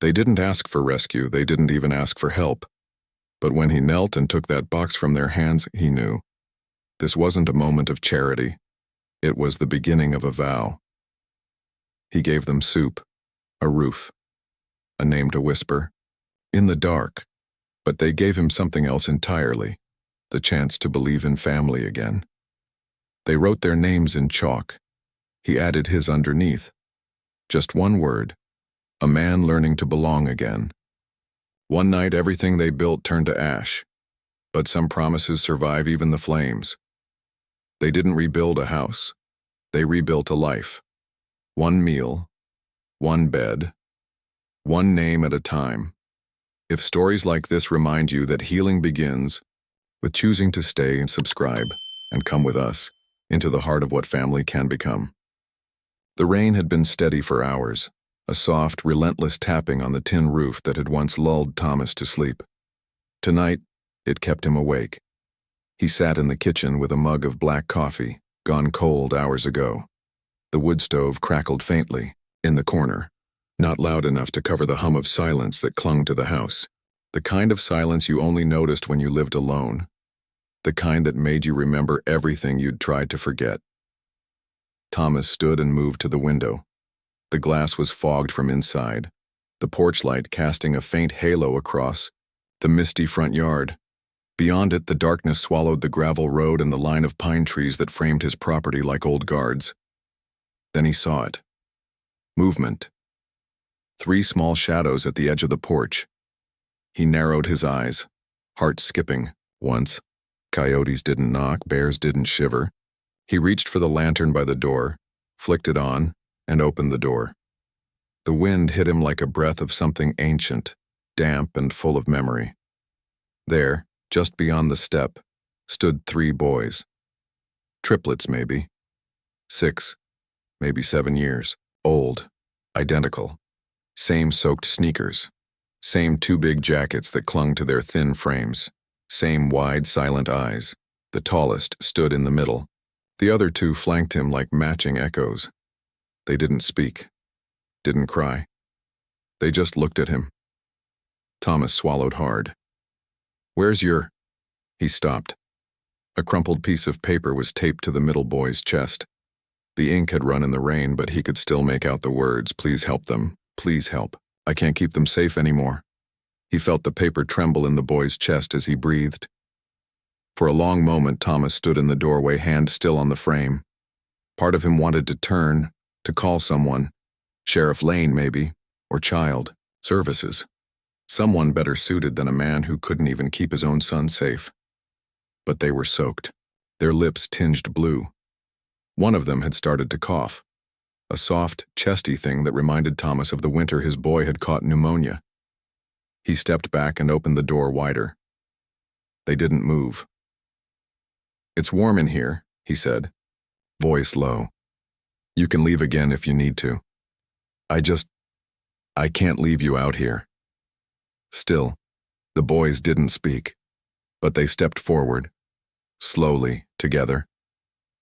They didn't ask for rescue, they didn't even ask for help. But when he knelt and took that box from their hands, he knew. This wasn't a moment of charity. It was the beginning of a vow. He gave them soup, a roof, a name to whisper, in the dark. But they gave him something else entirely, the chance to believe in family again. They wrote their names in chalk. He added his underneath. Just one word, a man learning to belong again. One night everything they built turned to ash, but some promises survive even the flames. They didn't rebuild a house, they rebuilt a life. One meal, one bed, one name at a time. If stories like this remind you that healing begins with choosing to stay and subscribe and come with us into the heart of what family can become. The rain had been steady for hours, a soft, relentless tapping on the tin roof that had once lulled Thomas to sleep. Tonight, it kept him awake. He sat in the kitchen with a mug of black coffee, gone cold hours ago. The wood stove crackled faintly, in the corner, not loud enough to cover the hum of silence that clung to the house. The kind of silence you only noticed when you lived alone. The kind that made you remember everything you'd tried to forget. Thomas stood and moved to the window. The glass was fogged from inside, the porch light casting a faint halo across the misty front yard. Beyond it, the darkness swallowed the gravel road and the line of pine trees that framed his property like old guards. Then he saw it. Movement. 3 small shadows at the edge of the porch. He narrowed his eyes, heart skipping. Once, coyotes didn't knock, bears didn't shiver. He reached for the lantern by the door, flicked it on, and opened the door. The wind hit him like a breath of something ancient, damp and full of memory. There, just beyond the step, stood 3 boys. Triplets, maybe. 6, maybe 7 years. Old. Identical. Same soaked sneakers. Same 2 big jackets that clung to their thin frames. Same wide, silent eyes. The tallest stood in the middle. The other 2 flanked him like matching echoes. They didn't speak. Didn't cry. They just looked at him. Thomas swallowed hard. "Where's your—" He stopped. A crumpled piece of paper was taped to the middle boy's chest. The ink had run in the rain, but he could still make out the words, "Please help them. Please help. I can't keep them safe anymore." He felt the paper tremble in the boy's chest as he breathed. For a long moment, Thomas stood in the doorway, hand still on the frame. Part of him wanted to turn, to call someone. Sheriff Lane, maybe, or Child Services. Someone better suited than a man who couldn't even keep his own son safe. But they were soaked, their lips tinged blue. One of them had started to cough, a soft, chesty thing that reminded Thomas of the winter his boy had caught pneumonia. He stepped back and opened the door wider. They didn't move. "It's warm in here," he said, voice low. "You can leave again if you need to. I can't leave you out here." Still, the boys didn't speak, but they stepped forward, slowly, together,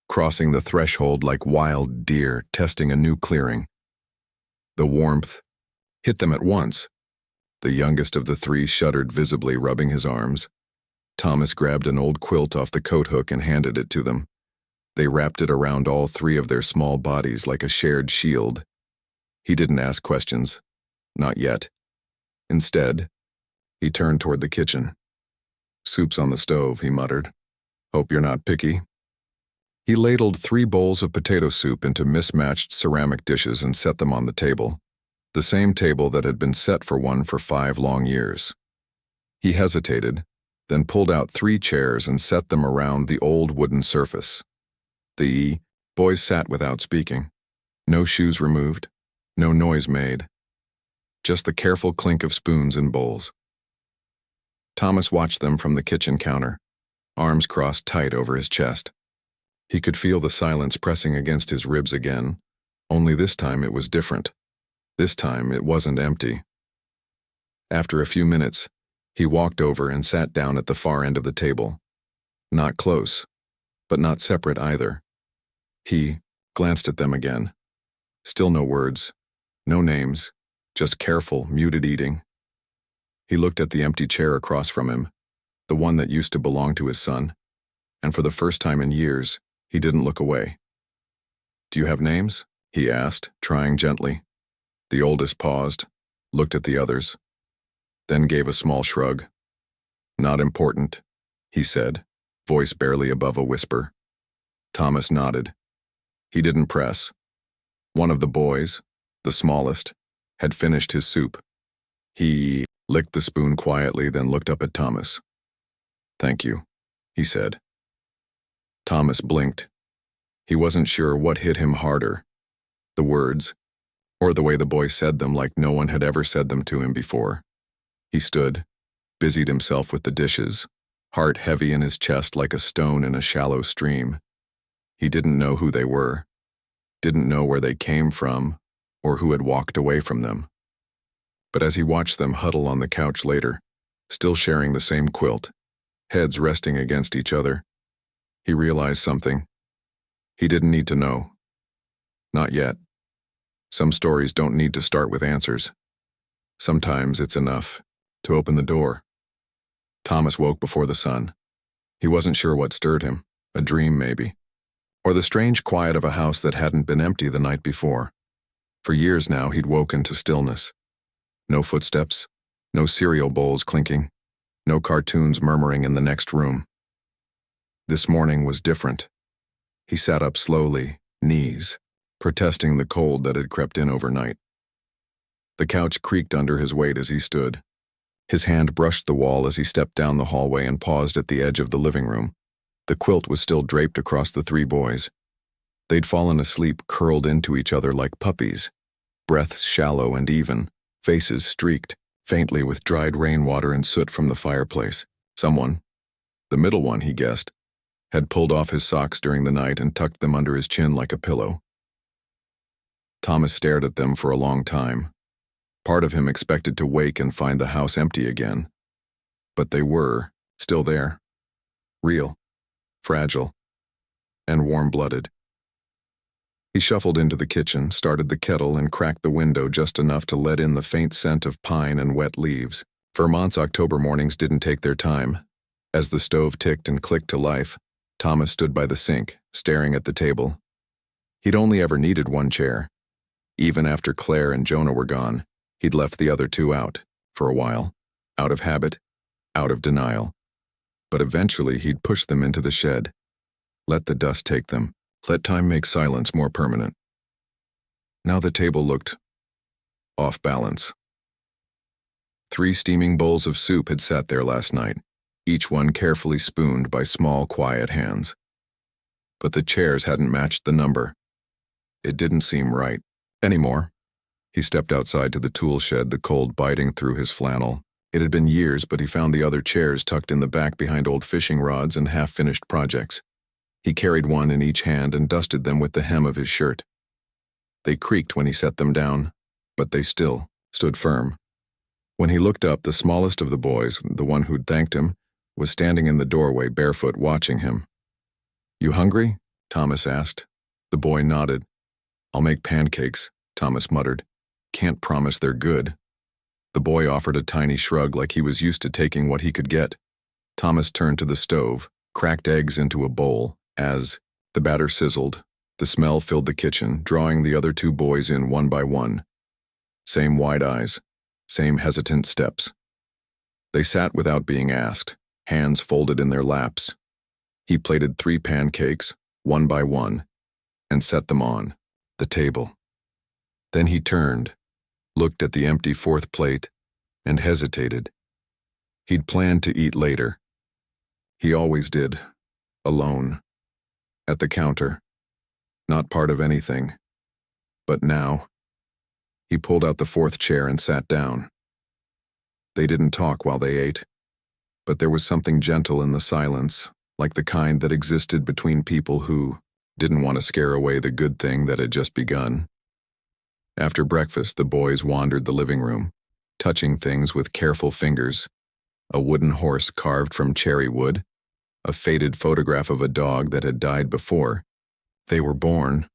crossing the threshold like wild deer testing a new clearing. The warmth hit them at once. The youngest of the 3 shuddered visibly, rubbing his arms. Thomas grabbed an old quilt off the coat hook and handed it to them. They wrapped it around all 3 of their small bodies like a shared shield. He didn't ask questions. Not yet. Instead, he turned toward the kitchen. "Soup's on the stove," he muttered. "Hope you're not picky." He ladled 3 bowls of potato soup into mismatched ceramic dishes and set them on the table, the same table that had been set for one for 5 long years. He hesitated, then pulled out 3 chairs and set them around the old wooden surface. The boys sat without speaking. No shoes removed, no noise made. Just the careful clink of spoons and bowls. Thomas watched them from the kitchen counter, arms crossed tight over his chest. He could feel the silence pressing against his ribs again, only this time it was different. This time it wasn't empty. After a few minutes, he walked over and sat down at the far end of the table. Not close, but not separate either. He glanced at them again. Still no words, no names, just careful, muted eating. He looked at the empty chair across from him, the one that used to belong to his son, and for the first time in years, he didn't look away. "Do you have names?" he asked, trying gently. The oldest paused, looked at the others, then gave a small shrug. "Not important," he said, voice barely above a whisper. Thomas nodded. He didn't press. One of the boys, the smallest, had finished his soup. He licked the spoon quietly, then looked up at Thomas. "Thank you," he said. Thomas blinked. He wasn't sure what hit him harder, the words, or the way the boy said them like no one had ever said them to him before. He stood, busied himself with the dishes, heart heavy in his chest like a stone in a shallow stream. He didn't know who they were, didn't know where they came from, or who had walked away from them. But as he watched them huddle on the couch later, still sharing the same quilt, heads resting against each other, he realized something. He didn't need to know. Not yet. Some stories don't need to start with answers. Sometimes it's enough to open the door. Thomas woke before the sun. He wasn't sure what stirred him, a dream maybe, or the strange quiet of a house that hadn't been empty the night before. For years now he'd woken to stillness. No footsteps, no cereal bowls clinking, no cartoons murmuring in the next room. This morning was different. He sat up slowly, knees, protesting the cold that had crept in overnight. The couch creaked under his weight as he stood. His hand brushed the wall as he stepped down the hallway and paused at the edge of the living room. The quilt was still draped across the three boys. They'd fallen asleep curled into each other like puppies, breaths shallow and even, faces streaked, faintly with dried rainwater and soot from the fireplace. Someone, the middle one he guessed, had pulled off his socks during the night and tucked them under his chin like a pillow. Thomas stared at them for a long time. Part of him expected to wake and find the house empty again. But they were, still there. Real, fragile, and warm-blooded. He shuffled into the kitchen, started the kettle, and cracked the window just enough to let in the faint scent of pine and wet leaves. Vermont's October mornings didn't take their time. As the stove ticked and clicked to life, Thomas stood by the sink, staring at the table. He'd only ever needed one chair. Even after Claire and Jonah were gone, he'd left the other two out, for a while, out of habit, out of denial. But eventually he'd push them into the shed. Let the dust take them. Let time make silence more permanent. Now the table looked off balance. 3 steaming bowls of soup had sat there last night, each one carefully spooned by small, quiet hands. But the chairs hadn't matched the number. It didn't seem right anymore. He stepped outside to the tool shed, the cold biting through his flannel. It had been years, but he found the other chairs tucked in the back behind old fishing rods and half-finished projects. He carried one in each hand and dusted them with the hem of his shirt. They creaked when he set them down, but they still stood firm. When he looked up, the smallest of the boys, the one who'd thanked him, was standing in the doorway barefoot watching him. "You hungry?" Thomas asked. The boy nodded. "I'll make pancakes," Thomas muttered. "Can't promise they're good." The boy offered a tiny shrug like he was used to taking what he could get. Thomas turned to the stove, cracked eggs into a bowl. As the batter sizzled, the smell filled the kitchen, drawing the other 2 boys in one by one. Same wide eyes, same hesitant steps. They sat without being asked, hands folded in their laps. He plated 3 pancakes, one by one, and set them on the table. Then he turned, looked at the empty 4th plate, and hesitated. He'd planned to eat later. He always did, alone, at the counter, not part of anything. But now, he pulled out the 4th chair and sat down. They didn't talk while they ate, but there was something gentle in the silence, like the kind that existed between people who didn't want to scare away the good thing that had just begun. After breakfast, the boys wandered the living room, touching things with careful fingers. A wooden horse carved from cherry wood, a faded photograph of a dog that had died before they were born.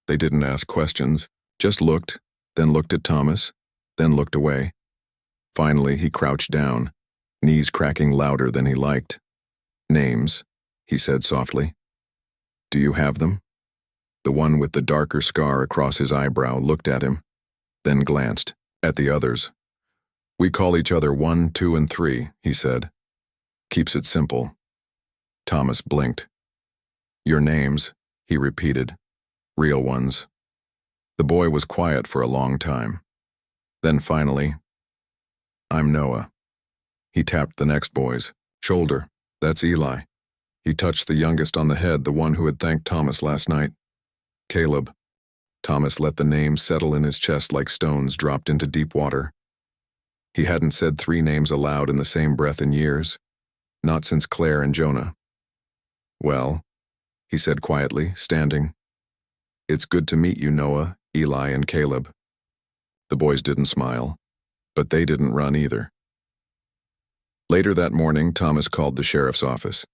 They didn't ask questions, just looked, then looked at Thomas, then looked away. Finally, he crouched down, knees cracking louder than he liked. "Names," he said softly. "Do you have them?" The one with the darker scar across his eyebrow looked at him, then glanced at the others. "We call each other 1, 2, and 3, he said. "Keeps it simple." Thomas blinked. "Your names," he repeated. "Real ones." The boy was quiet for a long time. Then finally, "I'm Noah." He tapped the next boy's shoulder. "That's Eli." He touched the youngest on the head, the one who had thanked Thomas last night. "Caleb." Thomas let the name settle in his chest like stones dropped into deep water. He hadn't said 3 names aloud in the same breath in years, not since Claire and Jonah. "Well," he said quietly, standing. "It's good to meet you, Noah, Eli, and Caleb." The boys didn't smile, but they didn't run either. Later that morning, Thomas called the sheriff's office.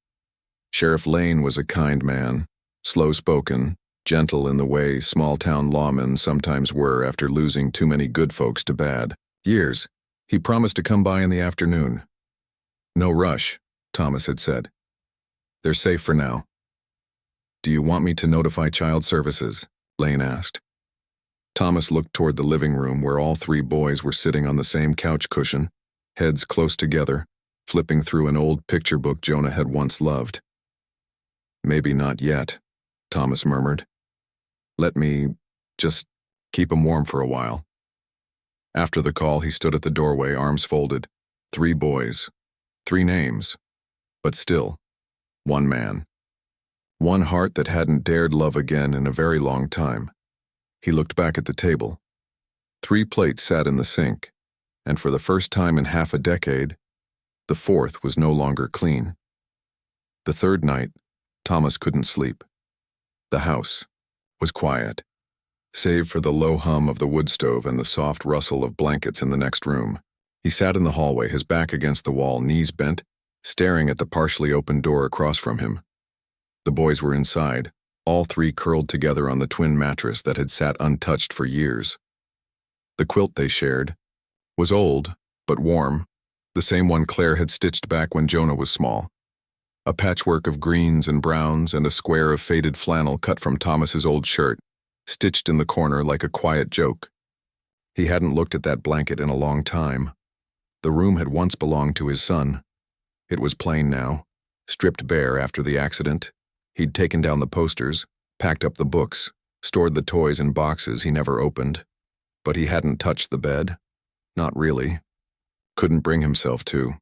Sheriff Lane was a kind man, slow-spoken, gentle in the way small-town lawmen sometimes were after losing too many good folks to bad years. He promised to come by in the afternoon. "No rush," Thomas had said. "They're safe for now." "Do you want me to notify Child Services?" Lane asked. Thomas looked toward the living room where all 3 boys were sitting on the same couch cushion, heads close together, flipping through an old picture book Jonah had once loved. "Maybe not yet," Thomas murmured. "Let me just keep 'em warm for a while." After the call, he stood at the doorway, arms folded. 3 boys, 3 names, but still, 1 man. 1 heart that hadn't dared love again in a very long time. He looked back at the table. 3 plates sat in the sink, and for the first time in half a decade, the 4th was no longer clean. The 3rd night, Thomas couldn't sleep. The house was quiet, save for the low hum of the wood stove and the soft rustle of blankets in the next room. He sat in the hallway, his back against the wall, knees bent, staring at the partially open door across from him. The boys were inside, all 3 curled together on the twin mattress that had sat untouched for years. The quilt they shared was old, but warm, the same one Claire had stitched back when Jonah was small. A patchwork of greens and browns and a square of faded flannel cut from Thomas's old shirt, stitched in the corner like a quiet joke. He hadn't looked at that blanket in a long time. The room had once belonged to his son. It was plain now, stripped bare after the accident. He'd taken down the posters, packed up the books, stored the toys in boxes he never opened. But he hadn't touched the bed. Not really. Couldn't bring himself to.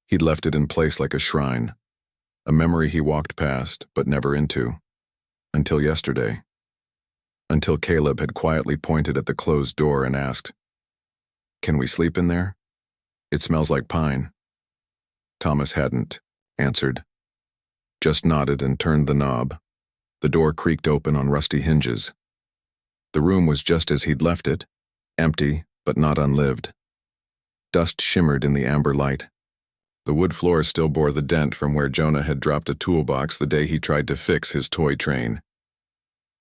He'd left it in place like a shrine, a memory he walked past but never into. Until yesterday. Until Caleb had quietly pointed at the closed door and asked, "Can we sleep in there? It smells like pine." Thomas hadn't answered. Just nodded and turned the knob. The door creaked open on rusty hinges. The room was just as he'd left it, empty but not unlived. Dust shimmered in the amber light. The wood floor still bore the dent from where Jonah had dropped a toolbox the day he tried to fix his toy train.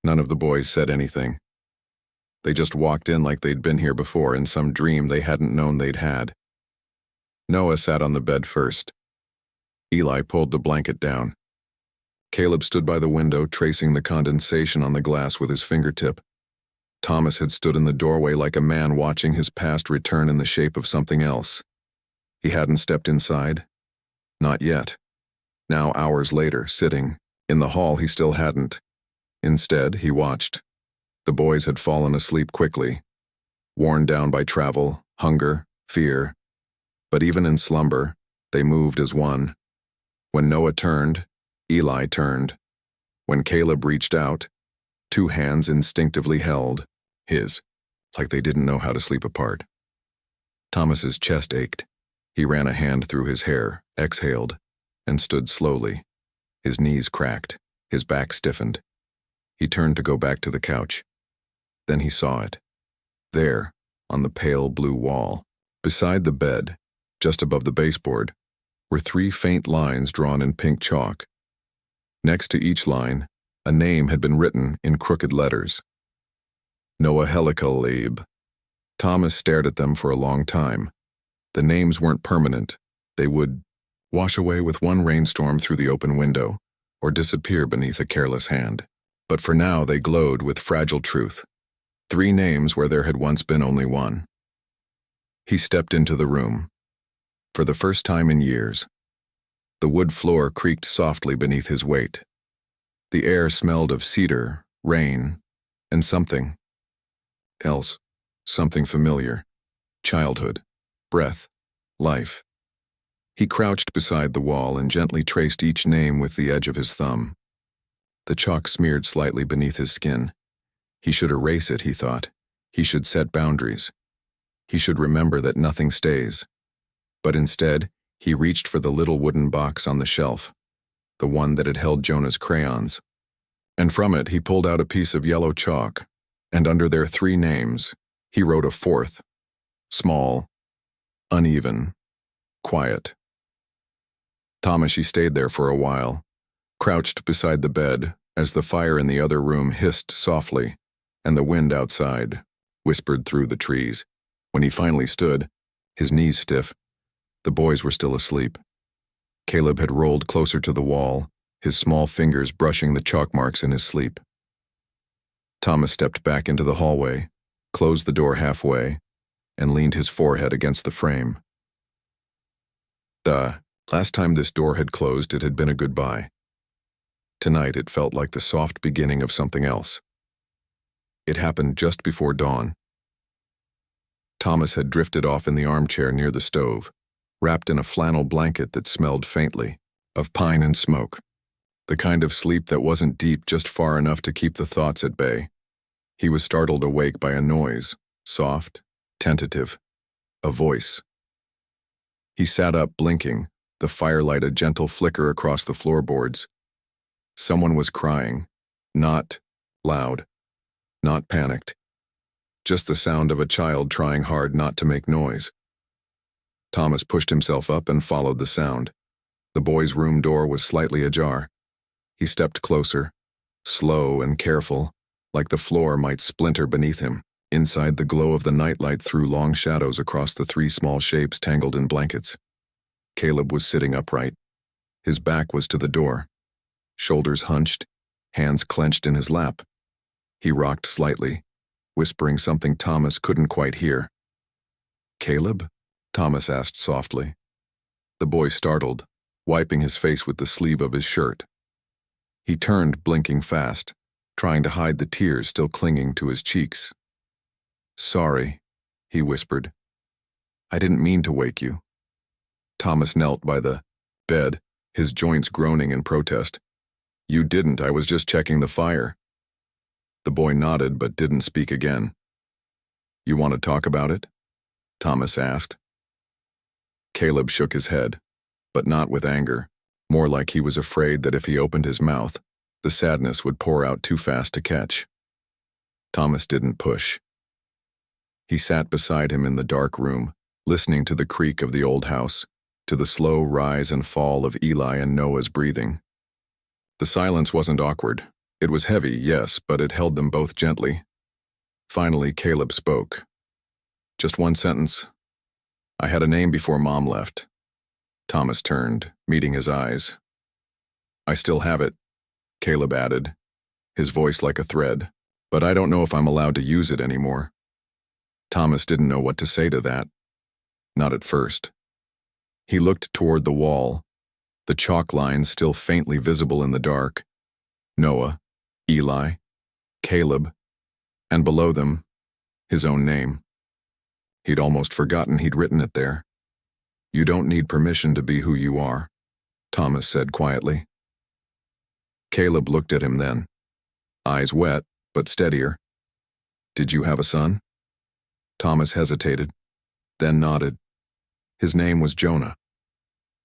None of the boys said anything. They just walked in like they'd been here before in some dream they hadn't known they'd had. Noah sat on the bed first. Eli pulled the blanket down. Caleb stood by the window, tracing the condensation on the glass with his fingertip. Thomas had stood in the doorway like a man watching his past return in the shape of something else. He hadn't stepped inside. Not yet. Now, hours later, sitting in the hall, he still hadn't. Instead, he watched. The boys had fallen asleep quickly, worn down by travel, hunger, fear. But even in slumber, they moved as one. When Noah turned, Eli turned. When Caleb reached out, 2 hands instinctively held his, like they didn't know how to sleep apart. Thomas's chest ached. He ran a hand through his hair, exhaled, and stood slowly. His knees cracked, his back stiffened. He turned to go back to the couch. Then he saw it. There, on the pale blue wall, beside the bed, just above the baseboard, were 3 faint lines drawn in pink chalk. Next to each line, a name had been written in crooked letters. Noah Helikalib. Thomas stared at them for a long time. The names weren't permanent. They would wash away with one rainstorm through the open window, or disappear beneath a careless hand. But for now they glowed with fragile truth. 3 names where there had once been only one. He stepped into the room. For the first time in years, the wood floor creaked softly beneath his weight. The air smelled of cedar, rain, and something else, something familiar. Childhood, breath, life. He crouched beside the wall and gently traced each name with the edge of his thumb. The chalk smeared slightly beneath his skin. He should erase it, he thought. He should set boundaries. He should remember that nothing stays. But instead, he reached for the little wooden box on the shelf, the one that had held Jonah's crayons. And from it he pulled out a piece of yellow chalk, and under their 3 names, he wrote a 4th, small, uneven, quiet. Thomas stayed there for a while, crouched beside the bed as the fire in the other room hissed softly and the wind outside whispered through the trees. When he finally stood, his knees stiff, the boys were still asleep. Caleb had rolled closer to the wall, his small fingers brushing the chalk marks in his sleep. Thomas stepped back into the hallway, closed the door halfway, and leaned his forehead against the frame. The last time this door had closed, it had been a goodbye. Tonight it felt like the soft beginning of something else. It happened just before dawn. Thomas had drifted off in the armchair near the stove, wrapped in a flannel blanket that smelled faintly of pine and smoke, the kind of sleep that wasn't deep, just far enough to keep the thoughts at bay. He was startled awake by a noise, soft, tentative, a voice. He sat up, blinking, the firelight a gentle flicker across the floorboards. Someone was crying, not loud, not panicked, just the sound of a child trying hard not to make noise. Thomas pushed himself up and followed the sound. The boys' room door was slightly ajar. He stepped closer, slow and careful, like the floor might splinter beneath him. Inside, the glow of the nightlight threw long shadows across the 3 small shapes tangled in blankets. Caleb was sitting upright. His back was to the door, shoulders hunched, hands clenched in his lap. He rocked slightly, whispering something Thomas couldn't quite hear. "Caleb?" Thomas asked softly. The boy startled, wiping his face with the sleeve of his shirt. He turned, blinking fast, trying to hide the tears still clinging to his cheeks. "Sorry," he whispered. "I didn't mean to wake you." Thomas knelt by the bed, his joints groaning in protest. "You didn't, I was just checking the fire." The boy nodded but didn't speak again. "You want to talk about it?" Thomas asked. Caleb shook his head, but not with anger, more like he was afraid that if he opened his mouth, the sadness would pour out too fast to catch. Thomas didn't push. He sat beside him in the dark room, listening to the creak of the old house, to the slow rise and fall of Eli and Noah's breathing. The silence wasn't awkward. It was heavy, yes, but it held them both gently. Finally, Caleb spoke. "Just one sentence. I had a name before Mom left." Thomas turned, meeting his eyes. "I still have it," Caleb added, his voice like a thread, "but I don't know if I'm allowed to use it anymore." Thomas didn't know what to say to that. Not at first. He looked toward the wall, the chalk lines still faintly visible in the dark. Noah, Eli, Caleb, and below them, his own name. He'd almost forgotten he'd written it there. "You don't need permission to be who you are," Thomas said quietly. Caleb looked at him then, eyes wet, but steadier. "Did you have a son?" Thomas hesitated, then nodded. His name was Jonah.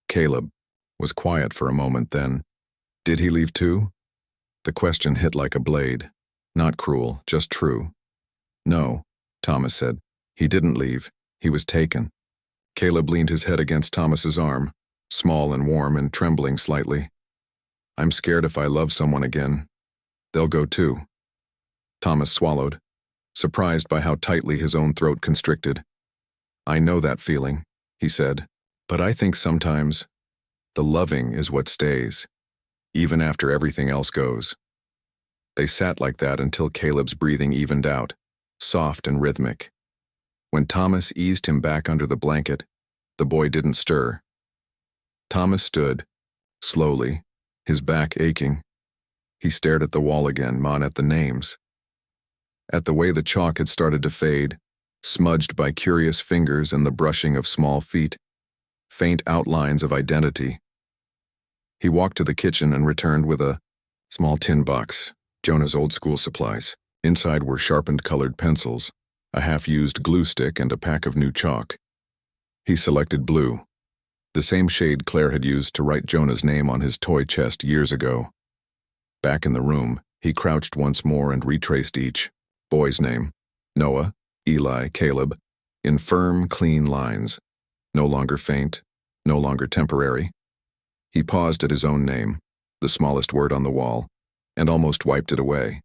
Caleb was quiet for a moment, then, "Did he leave too?" The question hit like a blade, not cruel, just true. "No," Thomas said. "He didn't leave. He was taken." Caleb leaned his head against Thomas's arm, small and warm and trembling slightly. "I'm scared if I love someone again, they'll go too." Thomas swallowed. surprised by how tightly his own throat constricted. "I know that feeling," he said, "but I think sometimes the loving is what stays, even after everything else goes." They sat like that until Caleb's breathing evened out, soft and rhythmic. When Thomas eased him back under the blanket, the boy didn't stir. Thomas stood, slowly, his back aching. He stared at the wall again, at the names. At the way the chalk had started to fade, smudged by curious fingers and the brushing of small feet, faint outlines of identity. He walked to the kitchen and returned with a small tin box, Jonah's old school supplies. Inside were sharpened colored pencils, a half-used glue stick, and a pack of new chalk. He selected blue, the same shade Claire had used to write Jonah's name on his toy chest years ago. Back in the room, he crouched once more and retraced each boy's name, Noah, Eli, Caleb, in firm, clean lines, no longer faint, no longer temporary. He paused at his own name, the smallest word on the wall, and almost wiped it away,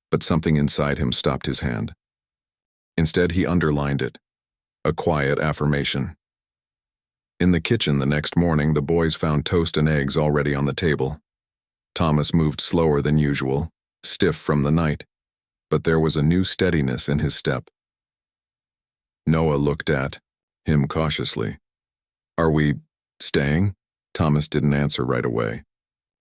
but something inside him stopped his hand. Instead, he underlined it, a quiet affirmation. In the kitchen the next morning, the boys found toast and eggs already on the table. Thomas moved slower than usual, stiff from the night, but there was a new steadiness in his step. Noah looked at him cautiously. "Are we staying?" Thomas didn't answer right away.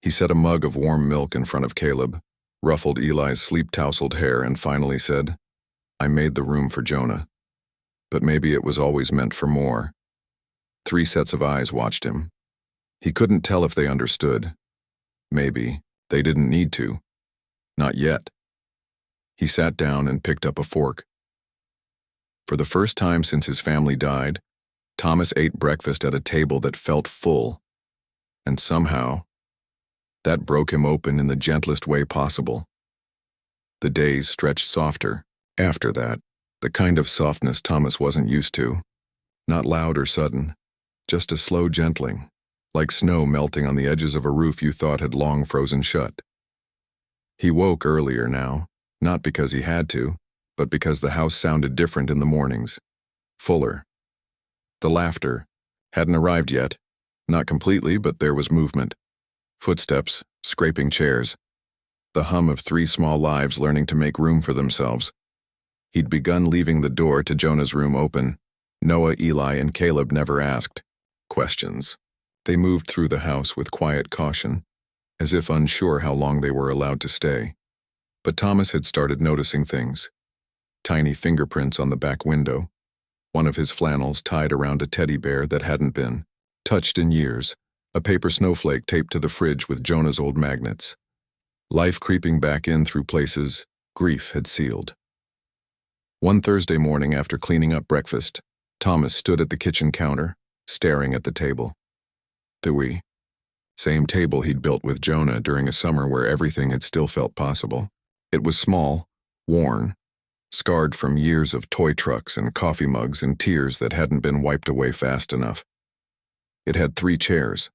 He set a mug of warm milk in front of Caleb, ruffled Eli's sleep-tousled hair, and finally said, "I made the room for Jonah. But maybe it was always meant for more." 3 sets of eyes watched him. He couldn't tell if they understood. Maybe they didn't need to. Not yet. He sat down and picked up a fork. For the first time since his family died, Thomas ate breakfast at a table that felt full. And somehow, that broke him open in the gentlest way possible. The days stretched softer after that, the kind of softness Thomas wasn't used to. Not loud or sudden, just a slow gentling, like snow melting on the edges of a roof you thought had long frozen shut. He woke earlier now, not because he had to, but because the house sounded different in the mornings, fuller. The laughter hadn't arrived yet, not completely, but there was movement. Footsteps, scraping chairs. The hum of 3 small lives learning to make room for themselves. He'd begun leaving the door to Jonah's room open. Noah, Eli, and Caleb never asked questions. They moved through the house with quiet caution, as if unsure how long they were allowed to stay. But Thomas had started noticing things. Tiny fingerprints on the back window, one of his flannels tied around a teddy bear that hadn't been touched in years, a paper snowflake taped to the fridge with Jonah's old magnets. Life creeping back in through places grief had sealed. One Thursday morning after cleaning up breakfast, Thomas stood at the kitchen counter, staring at the table. The same table he'd built with Jonah during a summer where everything had still felt possible. It was small, worn, scarred from years of toy trucks and coffee mugs and tears that hadn't been wiped away fast enough. It had 3 chairs.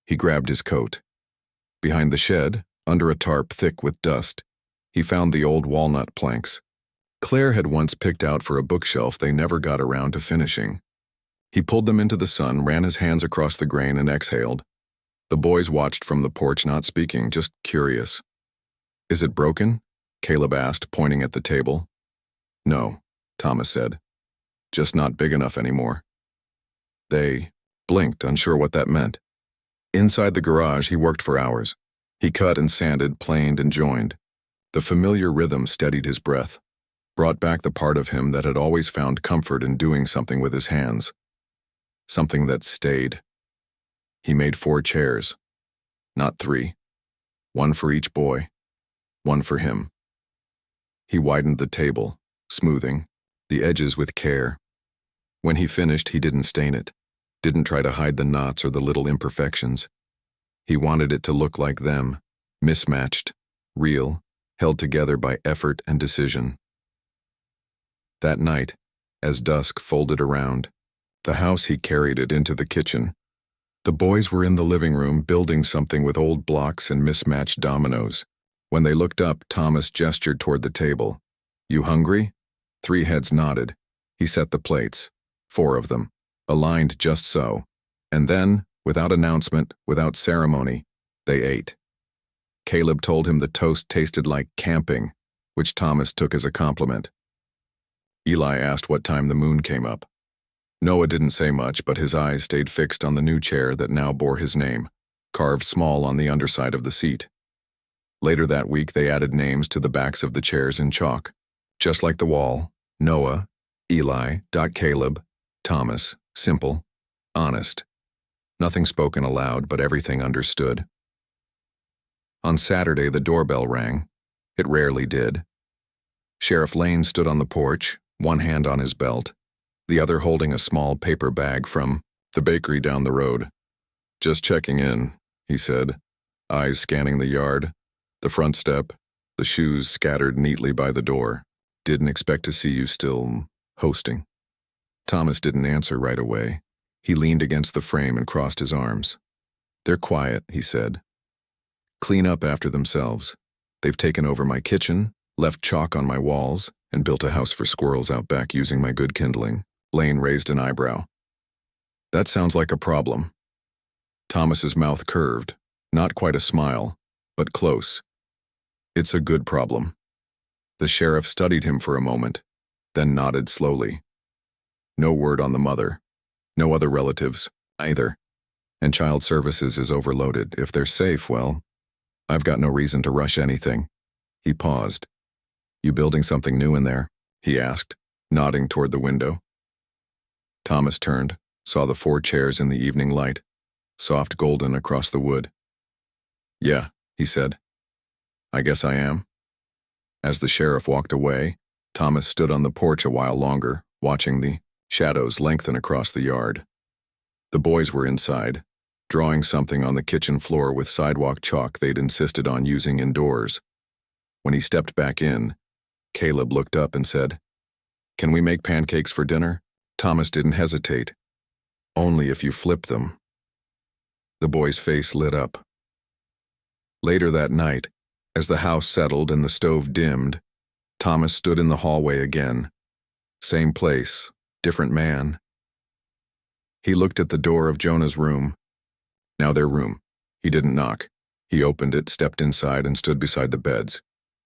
He grabbed his coat. Behind the shed, under a tarp thick with dust, he found the old walnut planks. Claire had once picked out for a bookshelf they never got around to finishing. He pulled them into the sun, ran his hands across the grain, and exhaled. The boys watched from the porch, not speaking, just curious. "Is it broken?" Caleb asked, pointing at the table. "No," Thomas said. "Just not big enough anymore." They blinked, unsure what that meant. Inside the garage, he worked for hours. He cut and sanded, planed and joined. The familiar rhythm steadied his breath, brought back the part of him that had always found comfort in doing something with his hands. Something that stayed. He made 4 chairs, not 3. 1 for each boy, 1 for him. He widened the table, smoothing the edges with care. When he finished, he didn't stain it, didn't try to hide the knots or the little imperfections. He wanted it to look like them, mismatched, real, held together by effort and decision. That night, as dusk folded around the house, he carried it into the kitchen. The boys were in the living room building something with old blocks and mismatched dominoes. When they looked up, Thomas gestured toward the table. "You hungry?" 3 heads nodded. He set the plates, 4 of them, aligned just so, and then, without announcement, without ceremony, they ate. Caleb told him the toast tasted like camping, which Thomas took as a compliment. Eli asked what time the moon came up. Noah didn't say much, but his eyes stayed fixed on the new chair that now bore his name, carved small on the underside of the seat. Later that week, they added names to the backs of the chairs in chalk, just like the wall: Noah, Eli, Caleb, Thomas, simple, honest. Nothing spoken aloud, but everything understood. On Saturday, the doorbell rang. It rarely did. Sheriff Lane stood on the porch, one hand on his belt, the other holding a small paper bag from the bakery down the road. "Just checking in," he said, eyes scanning the yard, the front step, the shoes scattered neatly by the door. "Didn't expect to see you still hosting." Thomas didn't answer right away. He leaned against the frame and crossed his arms. "They're quiet," he said. "Clean up after themselves. They've taken over my kitchen, left chalk on my walls, and built a house for squirrels out back using my good kindling." Lane raised an eyebrow. "That sounds like a problem." Thomas's mouth curved, not quite a smile, but close. "It's a good problem." The sheriff studied him for a moment, then nodded slowly. "No word on the mother. No other relatives, either. And child services is overloaded. If they're safe, well, I've got no reason to rush anything." He paused. "You building something new in there?" he asked, nodding toward the window. Thomas turned, saw the 4 chairs in the evening light, soft golden across the wood. "Yeah," he said. "I guess I am." As the sheriff walked away, Thomas stood on the porch a while longer, watching the shadows lengthen across the yard. The boys were inside, drawing something on the kitchen floor with sidewalk chalk they'd insisted on using indoors. When he stepped back in, Caleb looked up and said, "Can we make pancakes for dinner?" Thomas didn't hesitate. "Only if you flip them." The boy's face lit up. Later that night, as the house settled and the stove dimmed, Thomas stood in the hallway again. Same place, different man. He looked at the door of Jonah's room. Now their room. He didn't knock. He opened it, stepped inside, and stood beside the beds.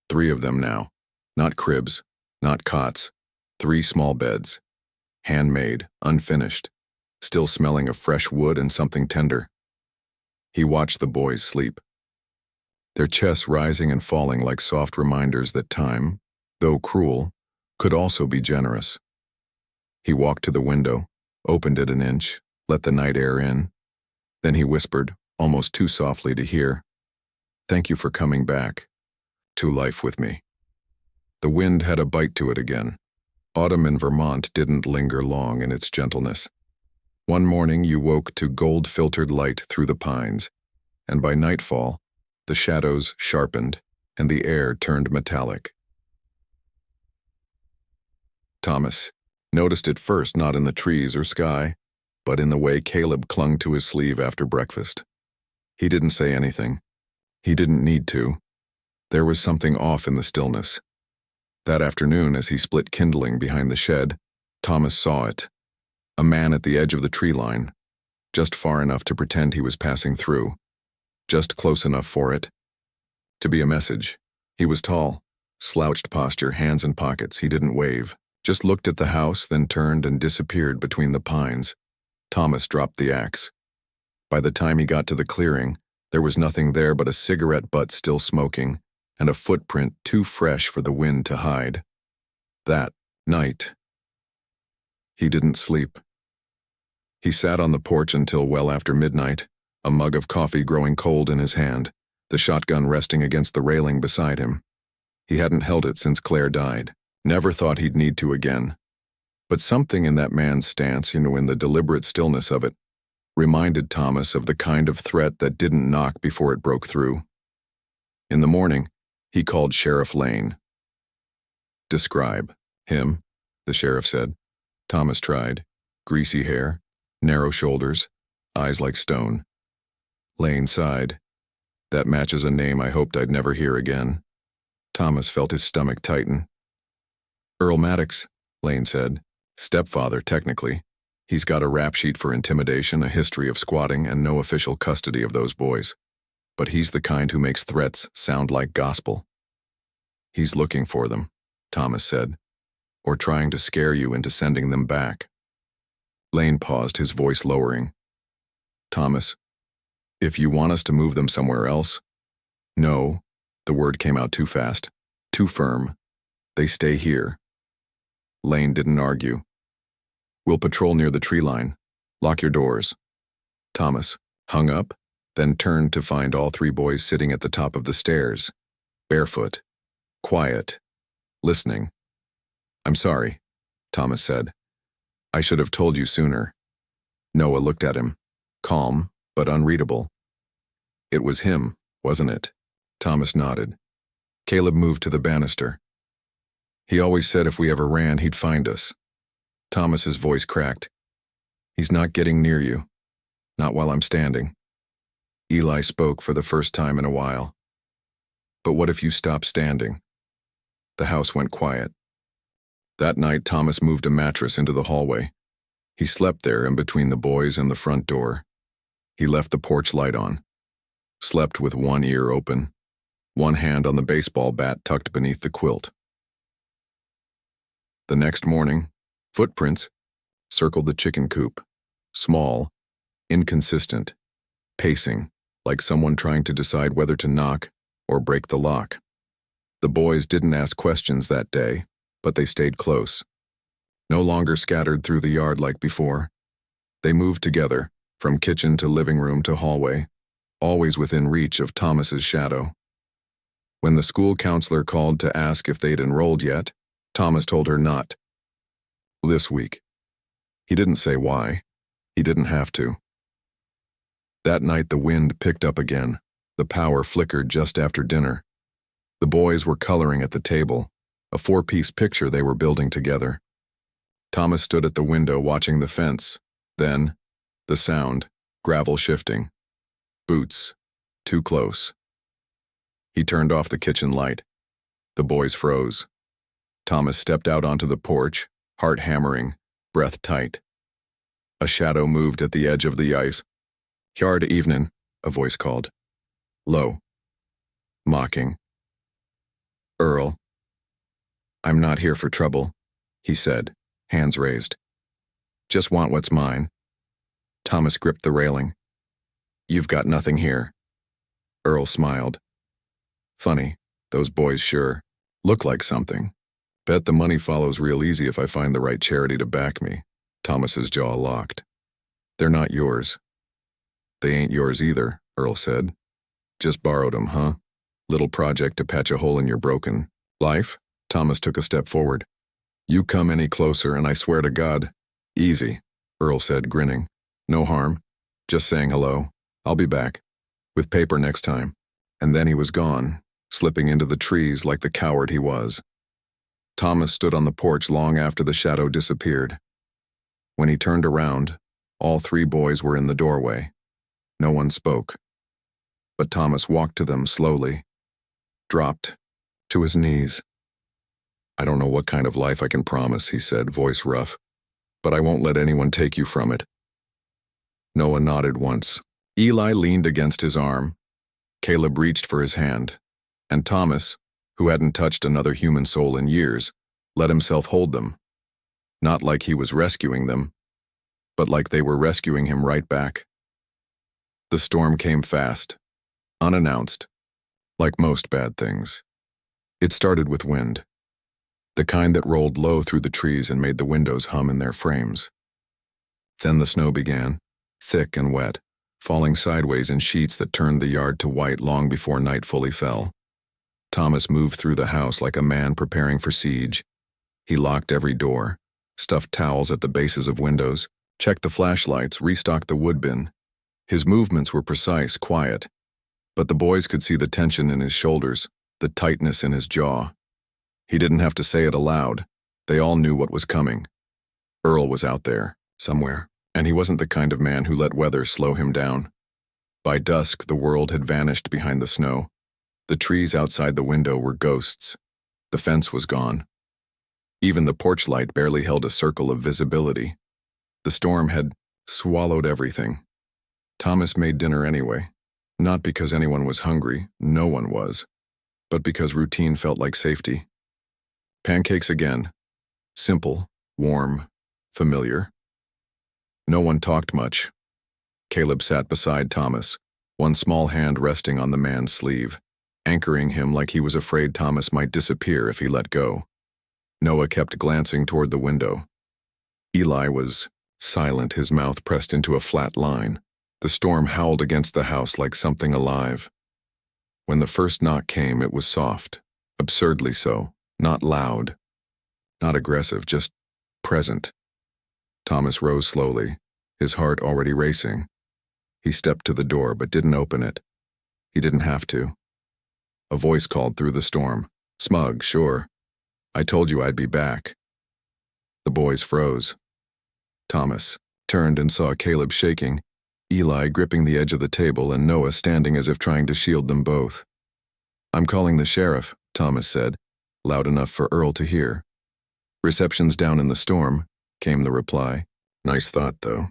3 of them now. Not cribs, not cots. 3 small beds. Handmade, unfinished, still smelling of fresh wood and something tender. He watched the boys sleep, their chests rising and falling like soft reminders that time, though cruel, could also be generous. He walked to the window, opened it an inch, let the night air in. Then he whispered, almost too softly to hear, "Thank you for coming back to life with me." The wind had a bite to it again. Autumn in Vermont didn't linger long in its gentleness. One morning you woke to gold-filtered light through the pines, and by nightfall, the shadows sharpened and the air turned metallic. Thomas noticed it first not in the trees or sky, but in the way Caleb clung to his sleeve after breakfast. He didn't say anything. He didn't need to. There was something off in the stillness. That afternoon, as he split kindling behind the shed, Thomas saw it. A man at the edge of the tree line, just far enough to pretend he was passing through, just close enough for it to be a message. He was tall, slouched posture, hands in pockets. He didn't wave, just looked at the house, then turned and disappeared between the pines. Thomas dropped the axe. By the time he got to the clearing, there was nothing there but a cigarette butt still smoking, and a footprint too fresh for the wind to hide. That night, he didn't sleep. He sat on the porch until well after midnight, a mug of coffee growing cold in his hand, the shotgun resting against the railing beside him. He hadn't held it since Claire died. Never thought he'd need to again. But something in that man's stance, in the deliberate stillness of it, reminded Thomas of the kind of threat that didn't knock before it broke through. In the morning, he called Sheriff Lane. "Describe him," the sheriff said. Thomas tried. Greasy hair, narrow shoulders, eyes like stone. Lane sighed. "That matches a name I hoped I'd never hear again." Thomas felt his stomach tighten. Earl Maddox, Lane said. Stepfather, technically. He's got a rap sheet for intimidation, a history of squatting, and no official custody of those boys. But he's the kind who makes threats sound like gospel. He's looking for them, Thomas said, or trying to scare you into sending them back. Lane paused, his voice lowering. Thomas, if you want us to move them somewhere else? No, the word came out too fast, too firm. They stay here. Lane didn't argue. We'll patrol near the tree line. Lock your doors. Thomas hung up, then turned to find all three boys sitting at the top of the stairs, barefoot, quiet, listening. I'm sorry, Thomas said. I should have told you sooner. Noah looked at him, calm but unreadable. It was him, wasn't it? Thomas nodded. Caleb moved to the banister. He always said if we ever ran, he'd find us. Thomas's voice cracked. He's not getting near you. Not while I'm standing. Eli spoke for the first time in a while. But what if you stop standing? The house went quiet. That night, Thomas moved a mattress into the hallway. He slept there in between the boys and the front door. He left the porch light on. Slept with one ear open, one hand on the baseball bat tucked beneath the quilt. The next morning, footprints circled the chicken coop, small, inconsistent, pacing, like someone trying to decide whether to knock or break the lock. The boys didn't ask questions that day, but they stayed close. No longer scattered through the yard like before. They moved together, from kitchen to living room to hallway, always within reach of Thomas's shadow. When the school counselor called to ask if they'd enrolled yet, Thomas told her not. This week. He didn't say why. He didn't have to. That night the wind picked up again. The power flickered just after dinner. The boys were coloring at the table, a four-piece picture they were building together. Thomas stood at the window watching the fence. Then, the sound, gravel shifting. Boots, too close. He turned off the kitchen light. The boys froze. Thomas stepped out onto the porch, heart hammering, breath tight. A shadow moved at the edge of the ice. "Yard evenin'," a voice called. Low. Mocking. "Earl." "I'm not here for trouble," he said, hands raised. "Just want what's mine." Thomas gripped the railing. "You've got nothing here." Earl smiled. "Funny, those boys sure look like something. Bet the money follows real easy if I find the right charity to back me." Thomas's jaw locked. "They're not yours." "They ain't yours either," Earl said. "Just borrowed 'em, huh? Little project to patch a hole in your broken life?" Thomas took a step forward. "You come any closer and I swear to God." "Easy," Earl said, grinning. "No harm. Just saying hello. I'll be back. With paper next time." And then he was gone, slipping into the trees like the coward he was. Thomas stood on the porch long after the shadow disappeared. When he turned around, all three boys were in the doorway. No one spoke. But Thomas walked to them slowly, dropped to his knees. "I don't know what kind of life I can promise," he said, voice rough, "but I won't let anyone take you from it." Noah nodded once. Eli leaned against his arm. Caleb reached for his hand, and Thomas, who hadn't touched another human soul in years, let himself hold them. Not like he was rescuing them, but like they were rescuing him right back. The storm came fast, unannounced, like most bad things. It started with wind, the kind that rolled low through the trees and made the windows hum in their frames. Then the snow began, thick and wet, falling sideways in sheets that turned the yard to white long before night fully fell. Thomas moved through the house like a man preparing for siege. He locked every door, stuffed towels at the bases of windows, checked the flashlights, restocked the wood bin. His movements were precise, quiet, but the boys could see the tension in his shoulders, the tightness in his jaw. He didn't have to say it aloud. They all knew what was coming. Earl was out there, somewhere, and he wasn't the kind of man who let weather slow him down. By dusk, the world had vanished behind the snow. The trees outside the window were ghosts. The fence was gone. Even the porch light barely held a circle of visibility. The storm had swallowed everything. Thomas made dinner anyway, not because anyone was hungry, no one was, but because routine felt like safety. Pancakes again. Simple, warm, familiar. No one talked much. Caleb sat beside Thomas, one small hand resting on the man's sleeve, anchoring him like he was afraid Thomas might disappear if he let go. Noah kept glancing toward the window. Eli was silent, his mouth pressed into a flat line. The storm howled against the house like something alive. When the first knock came, it was soft, absurdly so, not loud, not aggressive, just present. Thomas rose slowly, his heart already racing. He stepped to the door but didn't open it. He didn't have to. A voice called through the storm. "Smug, sure. I told you I'd be back." The boys froze. Thomas turned and saw Caleb shaking, Eli gripping the edge of the table, and Noah standing as if trying to shield them both. "I'm calling the sheriff," Thomas said, loud enough for Earl to hear. "Reception's down in the storm," came the reply. "Nice thought, though."